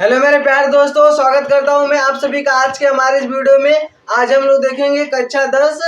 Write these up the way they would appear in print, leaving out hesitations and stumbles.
Hello मेरे प्यारे दोस्तों, स्वागत करता हूं मैं आप सभी का आज के हमारे इस वीडियो में। आज हम लोग देखेंगे कक्षा 10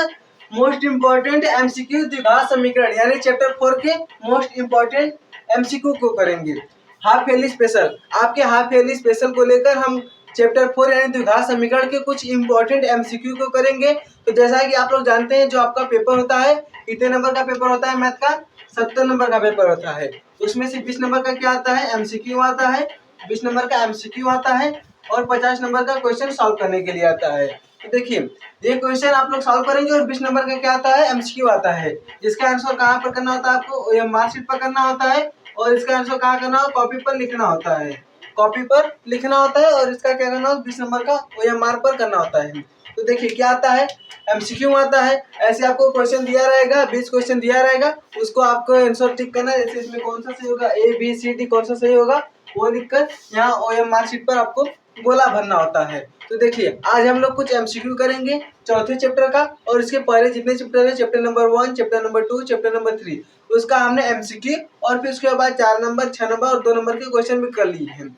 मोस्ट इम्पोर्टेंट एमसीक्यू द्विघात समीकरण यानी चैप्टर 4 के मोस्ट इम्पोर्टेंट एमसीक्यू को करेंगे। हाफ ईयरली स्पेशल, आपके हाफ ईयरली स्पेशल को लेकर हम चैप्टर 4 यानी द्विघात समीकरण के कुछ इम्पोर्टेंट एमसीक्यू को करेंगे। तो जैसा कि आप लोग जानते हैं, जो आपका पेपर होता है कितने नंबर का पेपर होता है मैथ का? 70 नंबर का पेपर होता है। उसमें से 20 नंबर का क्या आता है? एमसीक्यू आता है। 20 नंबर का एमसीक्यू आता है और 50 नंबर का क्वेश्चन सॉल्व करने के लिए आता है। तो देखिए, ये क्वेश्चन आप लोग सॉल्व करेंगे और 20 नंबर का क्या आता है? एमसीक्यू आता है। इसका आंसर कहाँ पर करना होता है आपको? ये मार्कशीट पर करना होता है और इसका आंसर कहाँ करना हो? कॉपी पर लिखना होता है। कॉपी पर लिखना होता है और इसका क्या करना हो? 20 नंबर का ओएमआर पर करना होता है। तो देखिए क्या आता है? एमसीक्यू आता है। ऐसे आपको क्वेश्चन दिया रहेगा, 20 क्वेश्चन दिया रहेगा, उसको आपको आंसर टिक करना है। जैसे इसमें कौन सा सही होगा, ए बी सी डी, कौन सा सही होगा वो लिखकर यहाँ ओएमआर शीट पर आपको गोला भरना होता है। तो देखिए, आज हम लोग कुछ एमसीक्यू करेंगे चौथे चैप्टर का, और इसके पहले जितने चैप्टर है, chapter number 1, chapter number 2, chapter number 3, उसका हमने एमसीक्यू और फिर उसके बाद 4 नंबर, 6 नंबर और 2 नंबर के क्वेश्चन भी कर लिए हैं।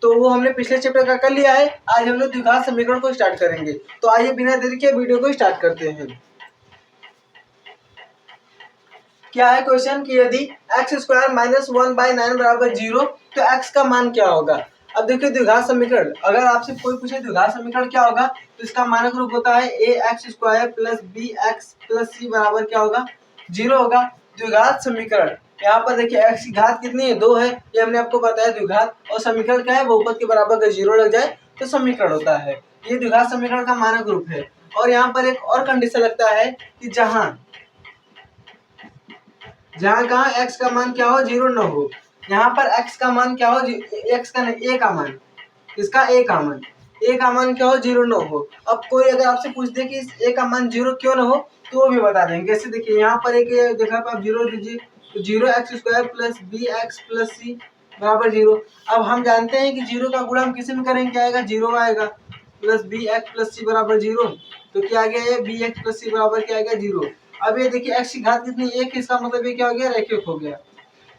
तो वो हमने पिछले चैप्टर का कर लिया है। आज हम लोग द्विघात समीकरण को स्टार्ट करेंगे। तो आइए बिना देरी के वीडियो को स्टार्ट करते हैं। क्या है क्वेश्चन कि यदि x स्क्वायर माइनस 1/9 बराबर 0 तो x का मान क्या होगा? अब देखिए, द्विघात समीकरण, अगर आपसे कोई पूछे द्विघात समीकरण क्या होगा तो इसका मानक रूप होता है ax square plus bx plus c बराबर क्या होगा? 0 होगा। द्विघात समीकरण, यहाँ पर देखिए x की घात कितनी है? 2 है, ये हमने आपको बताया द्विघात। और समीकरण क्या है? बहुपद के बराबर अगर 0 लग जाए तो समीकरण होता है। ये द्विघात समीकरण का मानक रूप है। और यहाँ पर एक और कंडीशन लगता है कि जहाँ कहाँ x का मान क्या हो? 0 न हो। यहाँ पर x का मान क्या हो? x का नहीं, a का मान, इसका a का मान, a का मान क्या हो? 0 न हो। अब कोई अगर आपसे पूछ दे कि इस a का मान 0 क्यों न हो, तो वो भी बता देंगे। जैसे देखिए, यहाँ पर एक जगह पर आप 0 दीजिए तो 0x square plus bx plus c बराबर 0। अब हम जानते हैं कि 0 का गुणा हम किसी में करेंगे, क्या आएगा? 0 आएगा। प्लस bx प्लस c बराबर 0, तो क्या आ गया? ये bx प्लस c बराबर क्या आएगा? 0। अब ये देखिए, x की घात कितनी? 1, इसका मतलब ये क्या हो गया? रैखिक हो गया।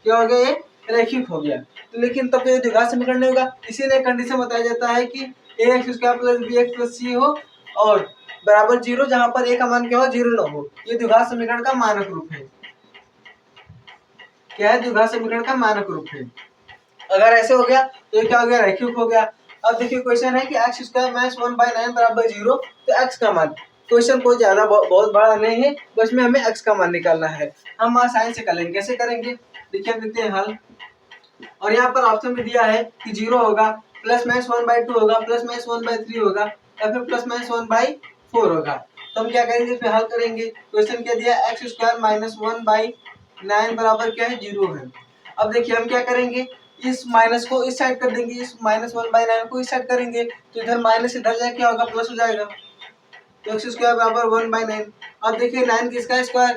क्या हो गया? ये रैखिक हो गया। तो लेकिन तब तो ये द्विघात समीकरण नहीं होगा। इसीलिए कंडीशन बताया जाता है कि ax square plus bx plus c हो और बराबर 0, जहां पर a का मान क्या हो? 0 न हो। ये द्विघात समीकरण का मानक रूप है। क्या है? द्विघात समीकरण का मानक रूप है। अगर ऐसे हो गया तो ये क्या हो गया? रैखिक हो गया। अब देखिए, क्वेश्चन है कि x स्क्वायर माइनस 1/9 बराबर 0, तो x का मान, क्वेश्चन कोई ज्यादा बहुत बड़ा नहीं है, बस में हमें x का मान निकालना है। हम आसानी से कर लेंगे। कैसे करेंगे? देखिए, हम लिखते हैं हल, और यहाँ पर ऑप्शन में दिया है कि 0 होगा, प्लस माइनस 1/2 होगा, प्लस माइनस 1/3 होगा, या फिर प्लस माइनस 1/4 होगा। तो हम क्या करेंगे? इसमें हल करेंगे। क्वेश्चन क्या दिया? x स्क्वायर माइनस 1/9 बराबर क्या है? 0 है। अब देखिए, हम क्या करेंगे? इस माइनस को इस साइड कर देंगे, इस माइनस 1/9 को इस साइड करेंगे, तो इधर माइनस इधर जाए क्या होगा? प्लस हो जाएगा। तो एक्स स्क्वायर बराबर 1/9। अब देखिए, 9 किसका स्क्वायर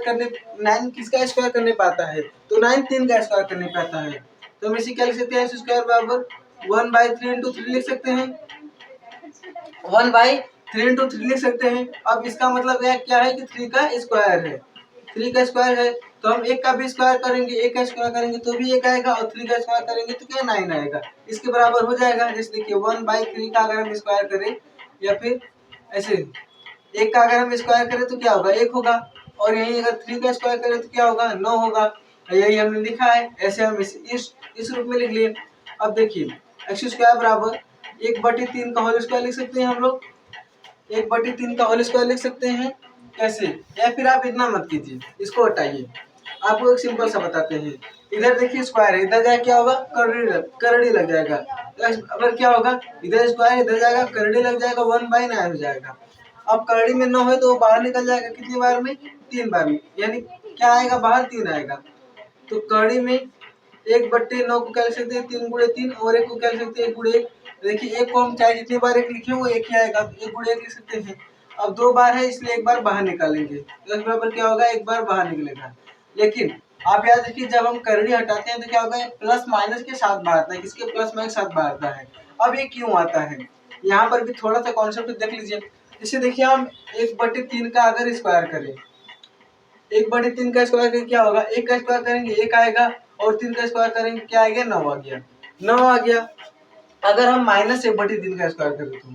करने पाता है? तो 9 3 का स्क्वायर करने पाता है। तो हम इसे क्या लिख सकते हैं? एक्स स्क्वायर बराबर 1/3 इंटू 3 लिख सकते हैं। 1/3 इंटू 3 लिख सकते हैं। अब इसका मतलब क्या है कि 3 का स्क्वायर है। 3 का स्क्वायर है तो हम 1 का भी स्क्वायर करेंगे, 1 का स्क्वायर करेंगे तो भी 1 आएगा, और 3 का स्क्वायर करेंगे तो क्या? 9 आएगा। इसके बराबर हो जाएगा। जैसे देखिए, 1/3 का अगर हम स्क्वायर करें, या फिर ऐसे 1 का अगर हम स्क्वायर करें तो क्या होगा? 1 होगा। और यही अगर 3 का स्क्वायर करें तो क्या होगा? 9 होगा। यही हमने लिखा है। ऐसे हम इस रूप में लिख लिए। अब देखिए, एक्स स्क्वायर बराबर 1/3 का होल स्क्वायर लिख सकते हैं हम लोग। 1/3 का होल स्क्वायर लिख सकते हैं। कैसे? या फिर आप इतना मत कीजिए, इसको हटाइए, आपको एक सिंपल सा बताते हैं। इधर देखिए स्क्वायर है, इधर जाए क्या होगा? करड़ी लग जाएगा। अगर क्या होगा? इधर स्क्वायर, इधर जाएगा करड़ी लग जाएगा, 1/9 हो जाएगा। अब करड़ी में 9 है तो वो बाहर निकल जाएगा कितनी बार में? 3 बार में। यानी क्या आएगा? बाहर 3 आएगा। तो करड़ी में 1/9 को क्या लिख सकते हैं? 3 गुणे 3, और 1 को क्या लिख सकते हैं? 1 गुणे 1। देखिए, 1 को हम चाहे जितनी बार 1 लिखे वो 1 ही आएगा, 1 गुणे 1 लिख सकते हैं। अब 2 बार है इसलिए 1 बार बाहर निकालेंगे, तो बराबर क्या होगा? 1 बार बाहर निकलेगा। लेकिन आप याद रखिए, जब हम करड़ी हटाते हैं तो क्या होगा? प्लस माइनस के साथ बाहर आता है। किसके? प्लस माइनस के साथ बाहर आता है। अब ये क्यों आता है? यहाँ पर भी थोड़ा सा कॉन्सेप्ट देख लीजिए। जैसे देखिए, हम 1/3 का अगर स्क्वायर करें, 1/3 का स्क्वायर करें क्या होगा? 1 का स्क्वायर करेंगे 1 आएगा, और 3 का स्क्वायर करेंगे क्या आएगा? 9 आ गया। 9 आ गया। अगर हम -1/3 का स्क्वायर करें तो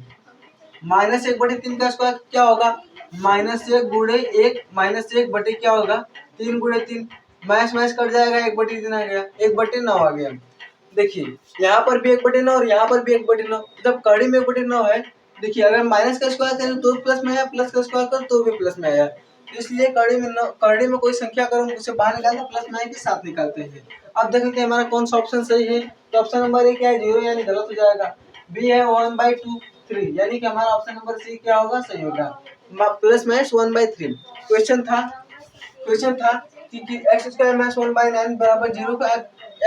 -1/3 का स्क्वायर क्या होगा, -1 गुणे 1 -1 बटे क्या होगा 3 गुणे 3, मैच मैच कट जाएगा, 1/3 आ गया, 1/9 आ गया। देखिए यहाँ पर भी 1/9 और यहाँ पर भी 1/9, जब कड़ी में 1/9 है, देखिए अगर माइनस का स्क्वायर करें तो प्लस में आया, प्लस का स्क्वायर करें तो भी प्लस में आया, इसलिए कड़ी में कोई संख्या करो उसे बाहर निकालते प्लस में आए के साथ निकालते हैं। अब देखें कि हमारा कौन सा ऑप्शन सही है, तो ऑप्शन नंबर ए क्या है 0 यानी गलत हो जाएगा, बी है 1/2 3 यानी कि हमारा ऑप्शन नंबर सी क्या होगा सही होगा, प्लस माइनस 1/3। क्वेश्चन था कि एक्स स्क्वायर माइनस 1/9 बराबर 0 का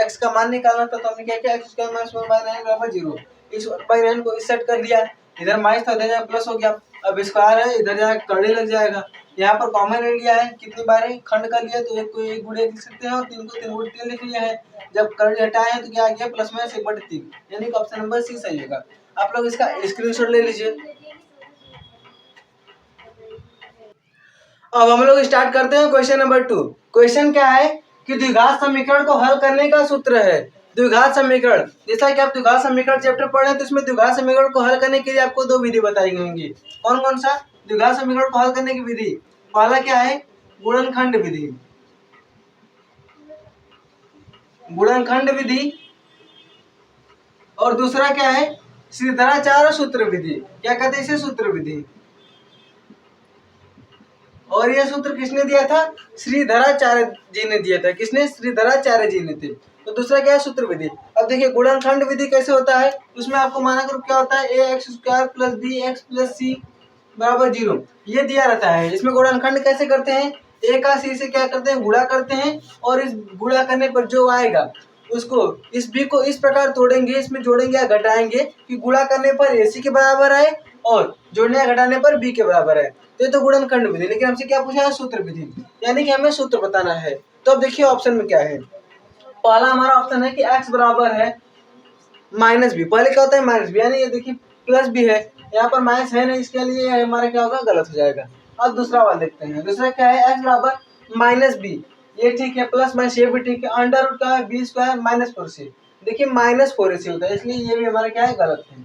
एक्स का मान निकालना था, तो हमने क्या किया एक्स स्क्वायर माइनस 1/9 बराबर 0, इस 1/9 को इस सेट कर लिया, इधर माइनस था इधर प्लस हो गया, अब स्क्वायर है इधर जाकर करने लग जाएगा, यहाँ पर कॉमन ले लिया है, कितनी बार है खंड कर लिया तो एक को 1 गुणे लिख सकते हैं और 3 को 3 गुणे 3 लिख लिया है, जब करंट हटाए हैं तो क्या आ गया प्लस माइनस 1/3 यानी कि ऑप्शन नंबर सी सही होगा। आप लोग इसका स्क्रीनशॉट ले लीजिए। अब हम लोग स्टार्ट करते हैं क्वेश्चन नंबर 2। क्वेश्चन क्या है कि द्विघात समीकरण को हल करने का सूत्र है। द्विघात समीकरण, जैसा कि आप द्विघात समीकरण चैप्टर पढ़े हैं तो इसमें द्विघात समीकरण को हल करने के लिए आपको 2 विधि बताई गई होंगी। कौन कौन सा द्विघात समीकरण को हल करने की विधि, पहला क्या है गुणनखंड विधि, गुणनखंड विधि, और दूसरा क्या है श्रीधराचार्य सूत्र विधि, क्या कहते हैं इसे सूत्र विधि, और यह सूत्र किसने दिया था श्रीधराचार्य जी ने दिया था, किसने श्रीधराचार्य जी ने थे। तो दूसरा क्या है सूत्र विधि। अब देखिए गुणनखंड विधि कैसे होता है, उसमें आपको मानक रूप क्या होता है ax² + bx + c बराबर 0, ये दिया रहता है। इसमें गुणनखंड कैसे करते हैं, a का c से क्या करते हैं गुणा करते हैं, और इस गुणा करने पर जो आएगा उसको इस b को इस प्रकार तोड़ेंगे, इसमें जोड़ेंगे या घटाएंगे कि गुणा करने पर ac के बराबर आए और जोड़ने या घटाने पर b के बराबर आए, तो गुणनखंड विधि। लेकिन हमसे क्या पूछा है सूत्र विधि, यानी कि हमें सूत्र बताना है। तो अब देखिए ऑप्शन में क्या है, पहला हमारा ऑप्शन है कि x बराबर है -b, पहले क्या होता है -b यानी ये देखिए प्लस भी है, यहाँ पर माइनस है ना, इसके लिए हमारा क्या होगा गलत हो जाएगा। अब दूसरा वाला देखते हैं, दूसरा क्या है x बराबर -b, ये ठीक है, प्लस माइनस ये भी ठीक है, अंडर रूट का है b² -4c, देखिए -4ac होता है, इसलिए ये भी हमारा क्या है गलत है।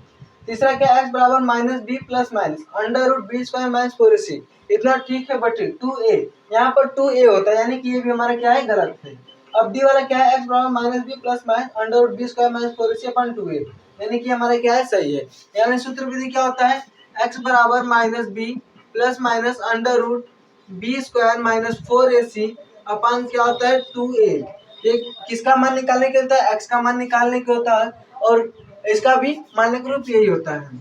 तीसरा क्या x बराबर -b plus minus under root b² -4ac, इतना ठीक है, बट 2a, यहाँ पर 2a होता है, यानी कि ये भी हमारा क्या है गलत है। अब डी वाला क्या है x बराबर -b plus minus under root b² -4ac/2a, यानी कि हमारा क्या है सही है। यानी सूत्र विधि क्या होता है x बराबर -b plus minus under root b² -4ac अपन क्या होता है 2a, ये किसका मान निकालने के होता है x का मान निकालने के होता है, और इसका भी मानक रूप यही होता है।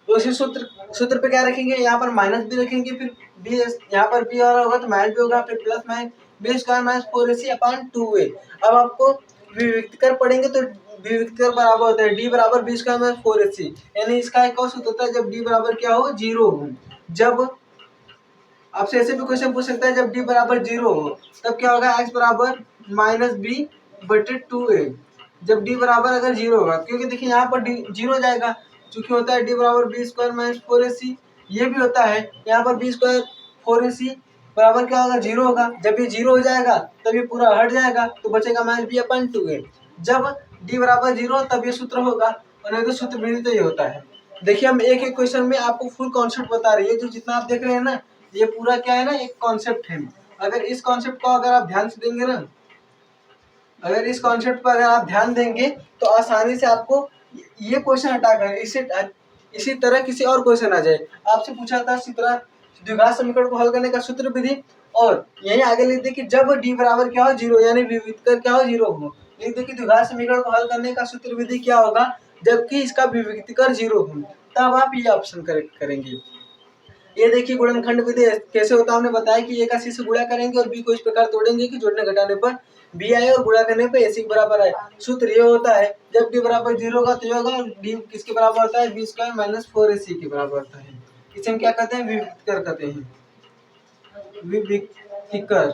तो इसी सूत्र पे क्या रखेंगे, यहाँ पर माइनस भी रखेंगे, फिर बी यहाँ पर बी वाला होगा तो माइनस भी होगा, फिर प्लस माइनस b² -4ac/2a। अब आपको विविक्तकर पढ़ेंगे तो विविक्तकर बराबर होता है d बराबर b² -4ac, यानी इसका एक और सूत्र होता है जब d बराबर क्या हो 0 हो। जब आपसे ऐसे भी क्वेश्चन पूछ सकता है जब d बराबर 0 हो तब क्या होगा x बराबर -b/2a, जब d बराबर अगर 0 होगा, क्योंकि देखिए यहाँ पर d 0 जाएगा, चूंकि होता है d बराबर b² -4ac, ये भी होता है यहाँ पर b² 4ac बराबर क्या होगा 0 होगा, जब ये 0 हो जाएगा तब ये पूरा हट जाएगा तो बचेगा -b/2a। जब d बराबर 0 तब ये सूत्र होगा, और नहीं तो सूत्र विधि तो ये होता है। देखिए हम एक एक क्वेश्चन में आपको फुल कॉन्सेप्ट बता रही है, जो जितना आप देख रहे हैं ना ये पूरा क्या है ना एक कॉन्सेप्ट है। अगर इस कॉन्सेप्ट को अगर आप ध्यान से देंगे ना, अगर इस कॉन्सेप्ट पर अगर आप ध्यान देंगे तो आसानी से आपको ये क्वेश्चन हटाकर इसी तरह किसी और क्वेश्चन आ जाए। आपसे पूछा था इसी तरह द्विघात समीकरण को हल करने का सूत्र विधि, और यही आगे लिख दे कि जब d बराबर क्या हो 0 यानी विविक्तकर क्या हो 0 हो, लिख दे कि द्विघात समीकरण को हल करने का सूत्र विधि क्या होगा जबकि इसका विविक्तकर 0 हो, तब आप ये ऑप्शन करेक्ट करेंगे। ये देखिए गुणनखंड विधि कैसे होता है, हमने बताया कि a का c से गुणा करेंगे और b को इस प्रकार तोड़ेंगे कि जोड़ने घटाने पर b आए और गुणा करने पर ac के बराबर आए। सूत्र ये होता है जब d बराबर 0 होगा तो ये होगा, d किसके बराबर होता है b² -4ac के बराबर होता है। इसे हम क्या कहते हैं विविक्तकर कहते हैं, विविक्तकर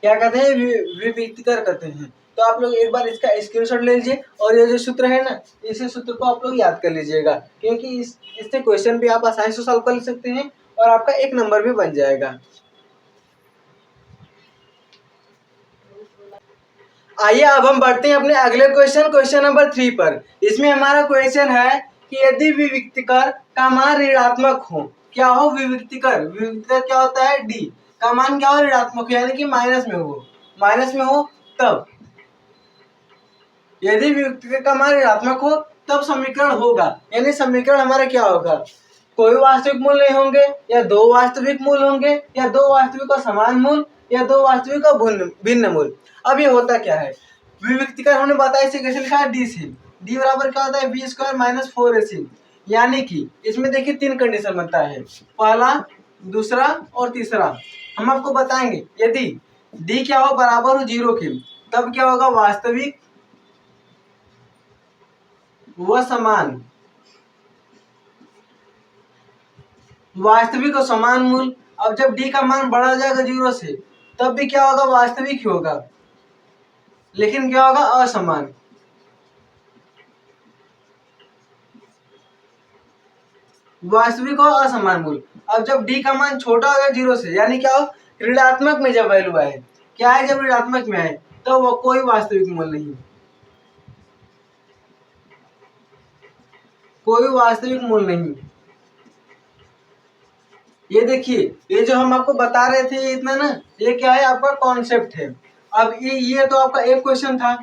क्या कहते हैं विविक्तकर कहते हैं। तो आप लोग एक बार इसका स्क्रीनशॉट ले लीजिए, और ये जो सूत्र है ना इसी सूत्र को आप लोग याद कर लीजिएगा, क्योंकि इससे क्वेश्चन भी आप आसानी से सॉल्व कर सकते हैं और आपका 1 नंबर भी बन जाएगा। आइए अब हम बढ़ते हैं अपने अगले क्वेश्चन नंबर 3 पर। इसमें हमारा क्वेश्चन है कि यदि विविक्तिकर का मान ऋणात्मक हो, क्या हो विविक्तिकर, विविक्तिकर क्या होता है डी का मान क्या हो ऋणात्मक यानी कि माइनस में हो तब, यदि विविक्तिकर का मान ऋणात्मक हो तब समीकरण होगा, यानी समीकरण हमारा क्या होगा, कोई वास्तविक मूल नहीं होंगे, या दो वास्तविक मूल होंगे, या दो वास्तविक और समान मूल, या दो वास्तविक और भिन्न मूल। अब ये होता क्या है, विविक्तिकर हमने बताया इसे कैसे लिखा है डी से, डी बराबर क्या होता है बी स्क्वायर माइनस 4ac, यानी कि इसमें देखिए 3 कंडीशन बनता है, पहला दूसरा और तीसरा। हम आपको बताएंगे यदि डी क्या हो बराबर हो 0 के तब क्या होगा वास्तविक व समान, वास्तविक और समान मूल। अब जब डी का मान बढ़ा जाएगा 0 से तब भी क्या होगा वास्तविक ही होगा, लेकिन क्या होगा असमान, वास्तविक और असमान मूल। अब जब डी का मान छोटा होगा 0 से यानी क्या हो ऋणात्मक में जब वैल्यू आए, क्या है जब ऋणात्मक में आए तो वो कोई वास्तविक मूल नहीं, कोई वास्तविक मूल नहीं। ये देखिए ये जो हम आपको बता रहे थे इतना ना, ये क्या है आपका कॉन्सेप्ट है। अब ये तो आपका एक क्वेश्चन था,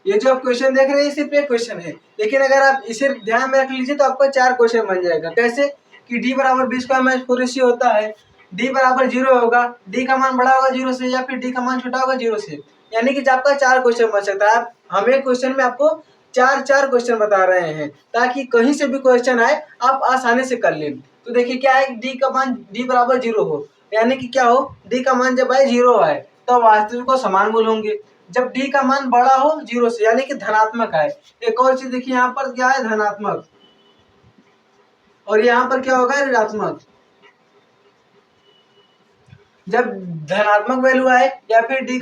ये जो आप क्वेश्चन देख रहे हैं सिर्फ एक क्वेश्चन है, लेकिन अगर आप इसे ध्यान में रख लीजिए तो आपका 4 क्वेश्चन बन जाएगा। कैसे कि डी बराबर बी स्क्वायर माइनस 4ac होता है, डी बराबर 0 होगा, डी का मान बड़ा होगा 0 से, या फिर डी का मान छोटा होगा 0 से, यानी कि आपका 4 क्वेश्चन बन सकता है। आप हम एक क्वेश्चन में आपको 4 क्वेश्चन बता रहे हैं ताकि कहीं से भी क्वेश्चन आए आप आसानी से कर लें। तो देखिए क्या है डी का मान डी बराबर 0 हो, यानी कि क्या हो डी का मान जब आए 0 आए तो वास्तविक और समान मूल होंगे। जब डी का मान बड़ा हो 0 से यानी कि धनात्मक आए। एक और चीज देखिए यहाँ पर क्या है धनात्मक, और यहाँ पर क्या होगा ऋणात्मक। जब धनात्मक वैल्यू आए या फिर डी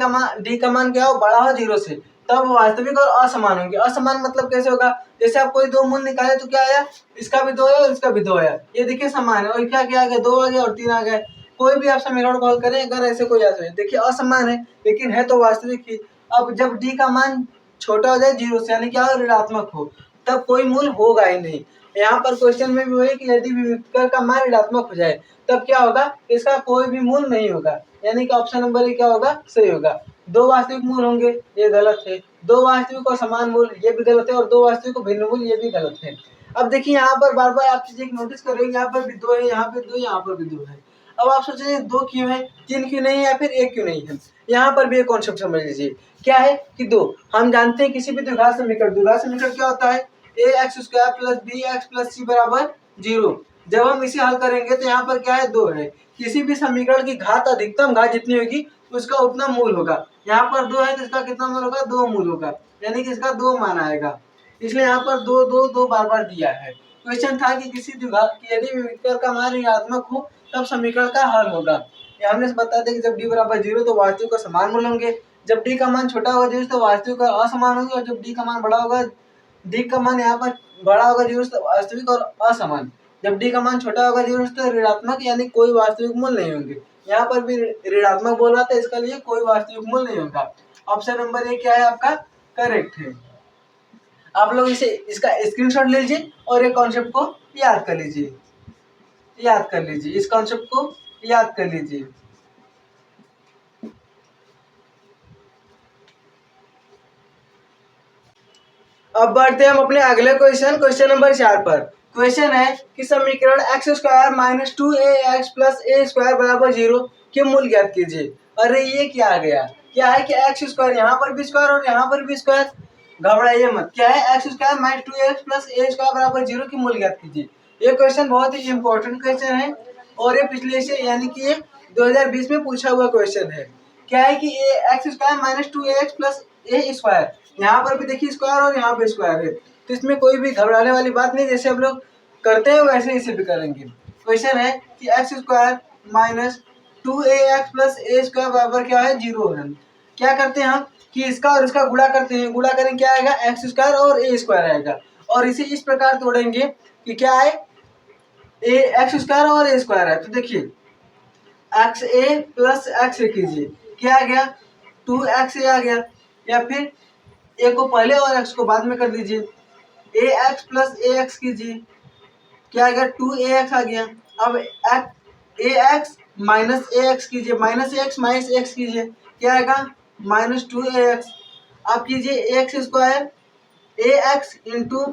का मान क्या हो बड़ा हो 0 से तब वास्तविक और असमान होंगे। असमान मतलब कैसे होगा, जैसे आप कोई दो मूल निकाले तो क्या आया इसका भी 2 है और इसका भी 2 आया, ये देखिए समान है, और क्या क्या आ गया 2 आ गया और 3 आ गया। कोई भी आप समीकरण कॉल करें अगर ऐसे कोई आ जाए देखिए असमान है लेकिन है तो वास्तविक ही। अब जब डी का मान छोटा हो जाए 0 से यानी क्या हो ऋणात्मक हो तब कोई मूल होगा ही नहीं। यहाँ पर क्वेश्चन में भी वही कि यदि विविक्तिकर का मान ऋणात्मक हो जाए तब क्या होगा इसका कोई भी मूल नहीं होगा, यानी कि ऑप्शन नंबर ए क्या होगा सही होगा। दो वास्तविक मूल होंगे ये गलत है, दो वास्तविक और समान मूल ये भी गलत है, और दो वास्तविक और भिन्न मूल ये भी गलत है। अब देखिए यहाँ पर बार बार आप चीजें नोटिस करेंगे यहाँ पर भी 2 है, यहाँ पे 2, यहाँ पर भी 2 है। अब आप सोचेंगे 2 क्यों है, 3 क्यों नहीं है, या फिर 1 क्यों नहीं है। यहाँ पर भी एक कॉन्सेप्ट समझ लीजिए क्या है कि 2 हम जानते हैं किसी भी द्विघात समीकरण क्या होता है a x square plus b x plus c बराबर 0। जब हम इसे हल करेंगे तो यहाँ पर क्या है 2 है, किसी भी समीकरण की घात अधिकतम घात जितनी होगी उसका उतना मूल होगा। यहाँ पर 2 है तो इसका कितना मूल होगा 2 मूल होगा, यानी कि इसका 2 मान आएगा, इसलिए यहाँ पर 2 2 2 बार बार दिया है। क्वेश्चन था कि किसी द्विघात यदि विविक्तिकर का मान ऋणात्मक हो तब समीकरण का हल होगा। हमने बता दें कि जब डी बराबर 0 तो वास्तविक और समान मूल होंगे, जब डी का मान छोटा होगा 0 तो वास्तविक और असमान होंगे, और जब डी का मान बड़ा होगा डी का मान यहाँ पर बड़ा होगा 0 तो वास्तविक और असमान, जब डी का मान छोटा होगा 0 तो ऋणात्मक यानी कोई वास्तविक मूल नहीं होंगे। यहाँ पर भी ऋणात्मक बोल रहा था इसके लिए कोई वास्तविक मूल नहीं होगा। ऑप्शन नंबर ए क्या है आपका करेक्ट है। आप लोग इसे इसका स्क्रीनशॉट लीजिए और एक कॉन्सेप्ट को याद कर लीजिए, इस कॉन्सेप्ट को याद कर लीजिए। अब बढ़ते हैं हम अपने अगले क्वेश्चन नंबर 4 पर। क्वेश्चन है कि समीकरण x square minus 2ax plus a square बराबर 0 के मूल ज्ञात कीजिए। अरे ये क्या आ गया, क्या है कि एक्स स्क्वायर यहाँ पर भी स्क्वायर और यहाँ पर भी स्क्वायर, घबराइए मत, क्या है x square minus 2ax plus a square बराबर 0 की मूल ज्ञात कीजिए। ये क्वेश्चन बहुत ही इंपॉर्टेंट क्वेश्चन है और ये पिछले से यानी कि ये 2020 में पूछा हुआ क्वेश्चन है। क्या है कि x square minus 2ax plus a square, यहाँ पर भी देखिए स्क्वायर और यहाँ पे स्क्वायर है, तो इसमें कोई भी घबराने वाली बात नहीं, जैसे हम लोग करते हैं वैसे इसे भी करेंगे। क्वेश्चन है कि x square minus 2ax plus a square बराबर क्या है 0 है। क्या करते हैं हम कि इसका और इसका गुणा करते हैं, गुणा करें क्या आएगा एक्स स्क्वायर और ए स्क्वायर आएगा, और इसे इस प्रकार तोड़ेंगे कि क्या है ए एक्स स्क्वायर और ए स्क्वायर है। तो देखिए एक्स ए प्लस एक्स कीजिए क्या आ गया 2x a आ गया, या फिर ए को पहले और एक्स को बाद में कर दीजिए। ए एक्स प्लस ए एक्स कीजिए, क्या आ गया 2ax आ गया। अब ए एक्स माइनस ए एक्स कीजिए, माइनस ए एक्स कीजिए, क्या आएगा -2ax। आप कीजिए ए एक्स स्क्वायर ए एक्स इंटू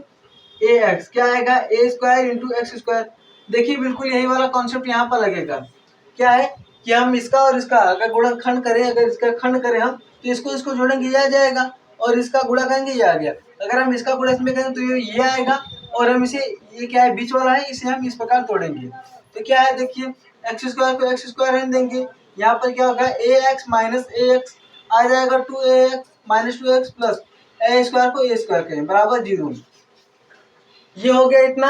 ए एक्स, क्या आएगा ए स्क्वायर इंटू एक्स स्क्वायर। देखिए बिल्कुल यही वाला कॉन्सेप्ट यहाँ पर लगेगा। क्या है कि हम इसका और इसका अगर गुणनखंड करें, अगर इसका खंड करें हम, तो इसको जोड़ेंगे ये आ जाएगा, और इसका गुणा करेंगे ये आ गया। अगर हम इसका गुणा इसमें करें तो ये आएगा, और हम इसे, ये क्या है बीच वाला है, इसे हम इस प्रकार तोड़ेंगे। तो क्या है देखिए, एक्स स्क्वायर को एक्स स्क्वायर रहने देंगे, यहाँ पर क्या होगा ए एक्स माइनस ए एक्स आ जाएगा 2ax minus 2x plus a square को ए स्क्वायर करें बराबर 0। ये हो गया इतना।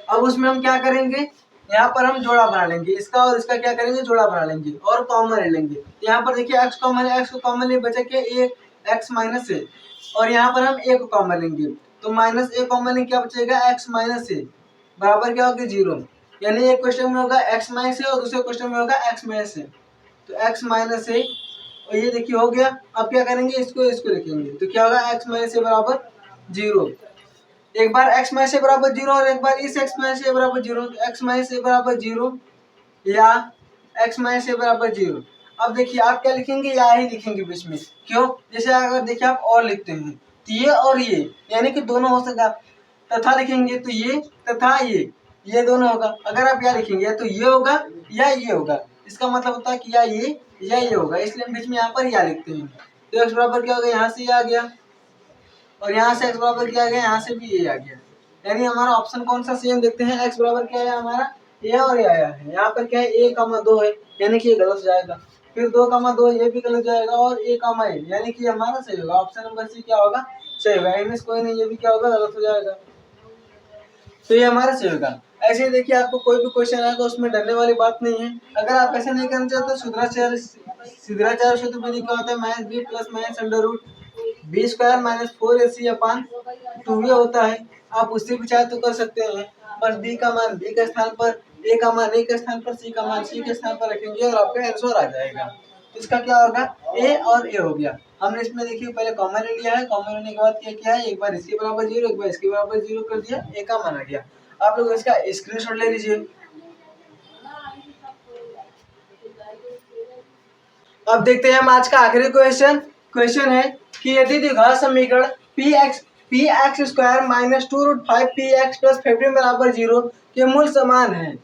अब उसमें हम क्या करेंगे, यहाँ पर हम जोड़ा बना लेंगे, इसका और इसका क्या करेंगे, जोड़ा बना लेंगे और कॉमन ले लेंगे। यहाँ पर देखिए एक्स कॉमन है, एक्स को कॉमन ले बचा के ए एक्स माइनस ए, और यहाँ पर हम ए को कॉमन लेंगे, तो माइनस ए कॉमन ले क्या बचेगा एक्स माइनस ए बराबर क्या होगा 0। यानी एक क्वेश्चन में होगा एक्स माइनस ए और दूसरे क्वेश्चन में होगा एक्स माइनस ए, तो एक्स माइनस ए, और ये देखिए हो गया। अब क्या करेंगे, इसको लिखेंगे, तो क्या होगा एक्स माइनस ए बराबर 0। एक बार x माइनस ए बराबर 0 और एक बार इस x माइनस ए बराबर 0, तो x माइनस ए बराबर 0 या x माइनस ए बराबर 0। अब देखिए आप क्या लिखेंगे, या ही लिखेंगे बीच में, क्यों, जैसे अगर देखिए आप और लिखते हैं तो ये और ये, यानी कि दोनों हो सकता, तथा लिखेंगे तो ये तथा ये दोनों होगा। अगर आप या लिखेंगे तो ये होगा या ये होगा, इसका मतलब होता है कि या ये होगा, इसलिए हम बीच में यहाँ पर या लिखते हैं। तो x बराबर क्या होगा, यहाँ से ये आ गया, और यहाँ से x बराबर क्या आ गया, यहाँ से भी ये आ गया। यानी हमारा ऑप्शन कौन सा सेम देखते हैं, x बराबर क्या है हमारा, ए और ये आया है। यहाँ पर क्या है a, 2 है, यानी कि ये गलत हो जाएगा। फिर 2, 2 ये भी गलत जाएगा, और a, a यानी कि हमारा सही होगा। ऑप्शन नंबर सी क्या होगा, सही होगा। इनमें से कोई नहीं, ये भी क्या होगा, गलत हो जाएगा, तो ये हमारा सही होगा। ऐसे ही देखिए आपको कोई भी क्वेश्चन आएगा उसमें डरने वाली बात नहीं है। अगर आप ऐसा नहीं करना चाहते, शुद्राचार सूत्र विधि क्या होता है, minus B plus minus under root B square minus 4ac upon 2a होता है। आप उससे भी चाहे तो कर सकते हैं, बस b का मान b के स्थान पर, a का मान a के स्थान पर, c का मान c के स्थान पर रखेंगे और आपका आंसर आ जाएगा। तो इसका क्या होगा, a और a हो गया। हमने इसमें देखिए पहले कॉमन ले लिया है, कॉमन लेने के बाद क्या किया है, एक बार इसके बराबर 0, एक बार इसके बराबर 0 कर दिया, a का मान आ गया। आप लोग इसका स्क्रीनशॉट ले लीजिए। अब देखते हैं हम आज का आखिरी क्वेश्चन है कि यदि द्विघात समीकरण px square minus 2√5px plus 15 बराबर 0 के मूल समान है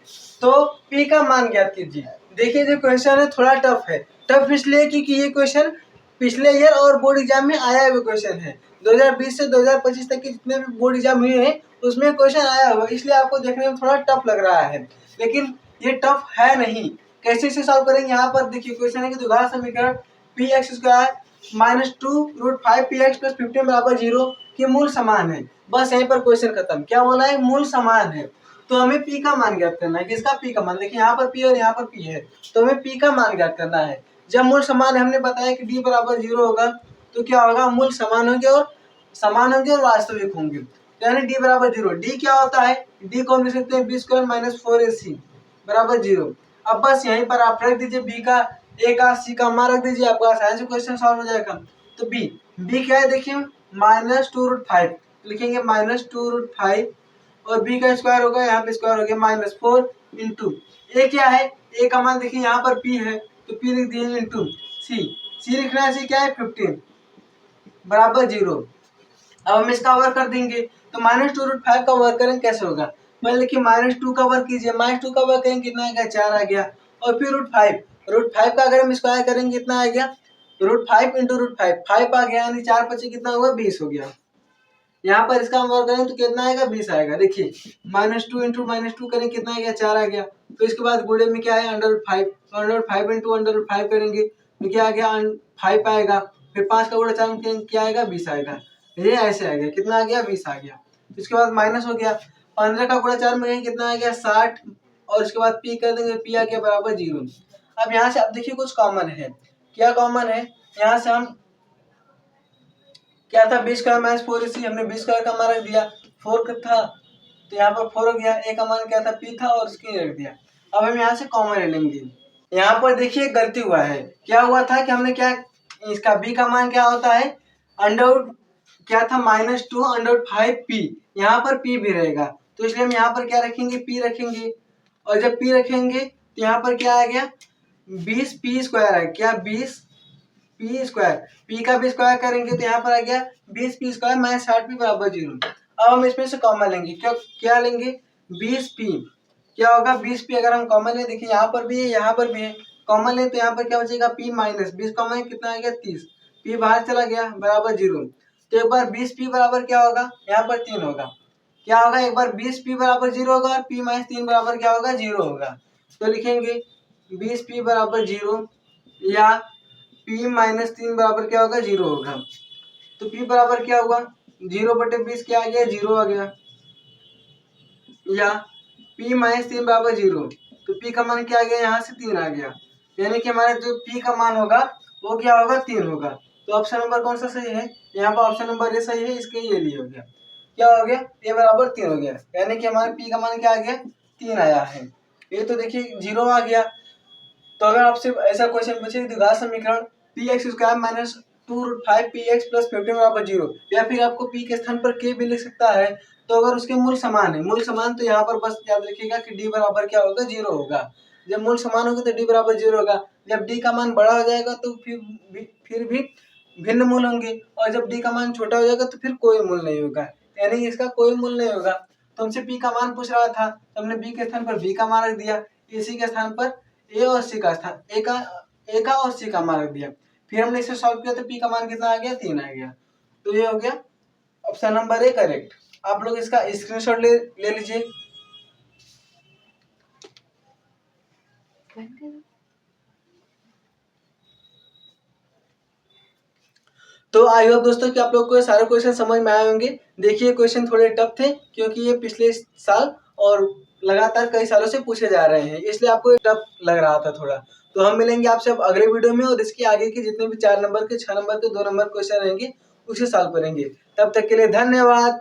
तो p का मान ज्ञात कीजिए। देखिए जो क्वेश्चन है थोड़ा टफ है, टफ इसलिए क्योंकि ये क्वेश्चन पिछले ईयर और बोर्ड एग्जाम में आया हुआ क्वेश्चन है। 2020 से 2025 तक के जितने भी बोर्ड एग्जाम हुए हैं उसमें क्वेश्चन आया हुआ, इसलिए आपको देखने में थोड़ा टफ लग रहा है, लेकिन ये टफ है नहीं। कैसे इसे सॉल्व करेंगे, यहाँ पर देखिए क्वेश्चन है कि द्विघात समीकरण px square minus 2√5px plus 15 बराबर 0 के मूल समान है। बस यहीं पर क्वेश्चन खत्म। क्या बोला है, मूल समान है, तो हमें p का मान ज्ञात करना है। किसका, p का मान। देखिए यहाँ पर p और यहाँ पर p है, तो हमें p का मान ज्ञात करना है। जब मूल समान है, हमने बताया कि d बराबर 0 होगा, तो क्या होगा, मूल समान होंगे और वास्तविक होंगे, यानी d बराबर 0। d क्या होता है, d को हम लिख सकते हैं b स्क्वायर माइनस 4ac बराबर 0। अब बस यहीं पर आप रख दीजिए b का, a का, c का मान रख दीजिए, आपका आसानी से क्वेश्चन सॉल्व हो जाएगा। तो b क्या है, देखिए माइनस 2√5 लिखेंगे, माइनस 2√5, और b का स्क्वायर होगा, यहाँ पे स्क्वायर हो गया माइनस 4 इंटू a क्या है, a का मान देखिए यहाँ पर p है, तो p लिख दिए इंटू c लिखना है, c क्या है 15 बराबर 0। अब हम इसका वर्क कर देंगे, तो माइनस 2√5 का वर्क करेंगे कैसे होगा, पहले देखिए माइनस 2 का वर्क कीजिए, माइनस 2 का वर्क करेंगे कितना आ गया, 4 आ गया, और फिर √5 का अगर हम स्क्वायर करेंगे कितना आ गया, √5 इंटू √5 5 आ गया, यानी 4 5 कितना हुआ, 20 हो गया। यहाँ पर इसका हम वर्क करेंगे तो कितना आएगा, 20 आएगा। देखिए -2 इंटू -2 करेंगे कितना आ गया, 4 आ गया। तो इसके बाद गुणे में क्या है, √5, √5 इंटू √5 करेंगे तो क्या आ गया, 5 आएगा। फिर 5 का गुणा 4 में क्या आएगा, 20 आएगा। ये ऐसे आ गया, कितना आ गया, 20 आ गया। इसके बाद माइनस हो गया, 15 का गुणा 4 में करेंगे कितना आ गया, 60, और इसके बाद p कर देंगे, p आ गया बराबर 0। अब यहाँ से अब देखिए कुछ कॉमन है, क्या कॉमन है, यहाँ से हम क्या था, 20 का माइनस 4ac, हमने 20 का मान रख दिया, 4 का था तो यहाँ पर 4 हो गया, a का मान क्या था, p था, और इसके रख दिया। अब हम यहाँ से कॉमन ले लेंगे। यहाँ पर देखिए गलती हुआ है, क्या हुआ था कि हमने क्या इसका b का मान क्या होता है, अंडर क्या था -2/5p, यहाँ पर p भी रहेगा, तो इसलिए हम यहाँ पर क्या रखेंगे, p रखेंगे। और जब p रखेंगे तो यहाँ पर क्या आ गया, 20p² है, क्या 20p², p का भी स्क्वायर करेंगे तो यहाँ पर आ गया 20p² -60p = 0। अब हम इसमें से कॉमन लेंगे, क्या लेंगे, 20p, क्या होगा 20p, अगर हम कॉमन ले, देखिए यहाँ पर भी है यहाँ पर भी है, कॉमन ले तो यहाँ पर क्या बचेगा, p माइनस 20 कॉमन कितना आ गया 30, p बाहर चला गया बराबर 0। तो एक बार 20p बराबर क्या होगा, यहाँ पर 3 होगा, क्या होगा, एक बार 20p बराबर 0 होगा और p - 3 बराबर क्या होगा, 0 होगा। तो लिखेंगे 20p बराबर 0 या p - 3 बराबर क्या होगा, 0 होगा। तो p बराबर क्या हुआ, 0/20 क्या आ गया, 0 आ गया, या p - 3 बराबर 0, तो p का मान क्या आ गया, यहाँ से 3 आ गया, यानी कि हमारा जो p का मान होगा वो क्या होगा, 3 होगा। तो ऑप्शन नंबर कौन सा सही है, यहाँ पर ऑप्शन नंबर ए सही है, इसके ये लिए हो गया, क्या हो गया, a बराबर 3 हो गया, यानी कि हमारे p का मान क्या आ गया, 3 आया है। ये तो देखिए 0 आ गया। तो अगर आपसे ऐसा क्वेश्चन पूछे द्विघात समीकरण px² - 2√5px + 15 बराबर 0, या फिर आपको p के स्थान पर k भी लिख सकता है, तो अगर उसके मूल समान है, मूल समान तो यहाँ पर बस याद रखिएगा कि d बराबर क्या होगा, 0 होगा। जब मूल समान होगा तो d बराबर 0 होगा, जब d का मान बड़ा हो जाएगा तो फिर भी भिन्न मूल होंगे, और जब d का मान छोटा हो जाएगा तो फिर कोई मूल नहीं होगा, यानी इसका कोई मूल नहीं होगा। तो हमसे p का मान पूछ रहा था, तो हमने b के स्थान पर b का मान रख दिया, c के स्थान पर a और c का स्थान a का और c का मान रख दिया, फिर हमने इसे सॉल्व किया तो p का मान कितना आ गया, 3 आ गया। तो ये हो गया ऑप्शन नंबर ए करेक्ट। आप लोग इसका स्क्रीनशॉट ले लीजिए। तो आई होप दोस्तों कि आप लोग को सारे क्वेश्चन समझ में आए होंगे। देखिए क्वेश्चन थोड़े टफ थे क्योंकि ये पिछले साल और लगातार कई सालों से पूछे जा रहे हैं, इसलिए आपको टफ लग रहा था थोड़ा। तो हम मिलेंगे आपसे अब अगले वीडियो में, और इसके आगे के जितने भी 4 नंबर के, 6 नंबर के, 2 नंबर क्वेश्चन रहेंगे उसे सॉल्व करेंगे। तब तक के लिए धन्यवाद।